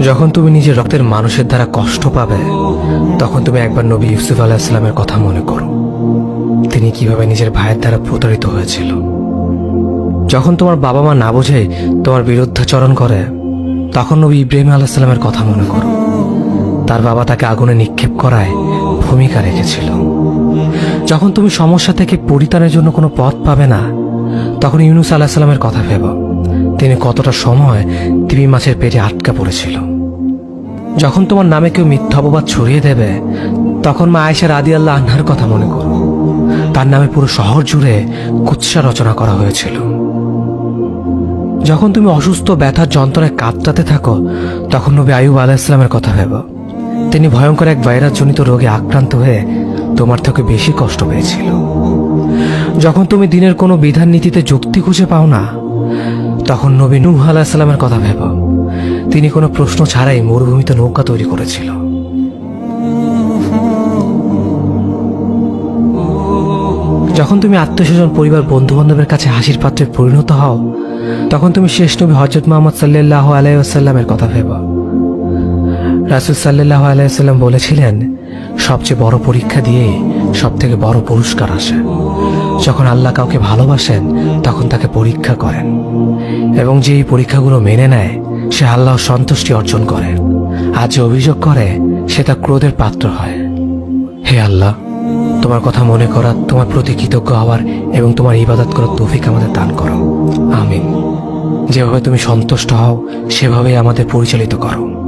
যখন তুমি নিজের রক্তের মানুষের দ্বারা কষ্ট পাবে, তখন তুমি একবার নবী ইউসুফ আলাইহিস সালামের কথা মনে করো। তিনি কিভাবে নিজের ভাইয়ের দ্বারা প্রতারিত হয়েছিল। যখন তোমার বাবা মা না বুঝে তোমার বিরুদ্ধাচরণ করে, তখন নবী ইব্রাহিম আলাইহিস সালামের কথা মনে করো। তার বাবা তাকে আগুনে নিক্ষেপ করায় ভূমিকা রেখেছিল। যখন তুমি সমস্যা থেকে পরিত্রাণের জন্য কোনো পথ পাবে না, তখন ইউনুস আলাইহিস সালামের কথা ভেবো। তিনি কতটা সময় তিমি মাছের পেটে আটকা পড়েছিল। যখন তোমার নামে কেউ মিথ্যা অপবাদ ছড়িয়ে দেবে, তখন মা আয়েশা রাদিয়াল্লাহু আনহার কথা মনে করো। তার নামে পুরো শহর জুড়ে কুৎসা রচনা করা হয়েছিল। যখন তুমি অসুস্থ ব্যথার যন্ত্রণায় কাঁদতে থাকো, তখন নবী আইয়ুব আলাইহিস সালামের কথা ভেবো। তিনি ভয়ঙ্কর এক ভাইরাসজনিত রোগে আক্রান্ত হয়ে তোমার থেকে বেশি কষ্ট পেয়েছিল। যখন তুমি দিনের কোনো বিধান নীতিতে যুক্তি খুঁজে পাও না, তখন নবী নূহ আলাইহিস সালামের কথা ভেবো। তিনি কোনো প্রশ্ন ছাড়াই মরুভূমিতে নৌকা তৈরি করেছিল। যখন তুমি আত্মীয়স্বজন, পরিবার, বন্ধু বান্ধবের কাছে হাসির পাত্রে পরিণত হও, তখন তুমি শেষ নবী হযরত মুহাম্মদ সাল্লাল্লাহু আলাইহি ওয়াসাল্লামের কথা ভেবো। রাসূল সাল্লাল্লাহু আলাইহি ওয়াসাল্লাম বলেছিলেন, সবচেয়ে বড় পরীক্ষা দিয়েই সবথেকে বড় পুরস্কার আসে। যখন আল্লাহ কাউকে ভালোবাসেন, তখন তাকে পরীক্ষা করেন, এবং যে এই পরীক্ষাগুলো মেনে নেয়, সে আল্লাহর সন্তুষ্টি অর্জন করে। আর যে অভিযোগ করে, সে তার ক্রোধের পাত্র হয়। হে আল্লাহ, তোমার কথা মনে করা, তোমার প্রতি কৃতজ্ঞ হওয়ার এবং তোমার ইবাদত করার তৌফিক আমাদের দান করো। আমিন। যেভাবে তুমি সন্তুষ্ট হও, সেভাবেই আমাদের পরিচালিত করো।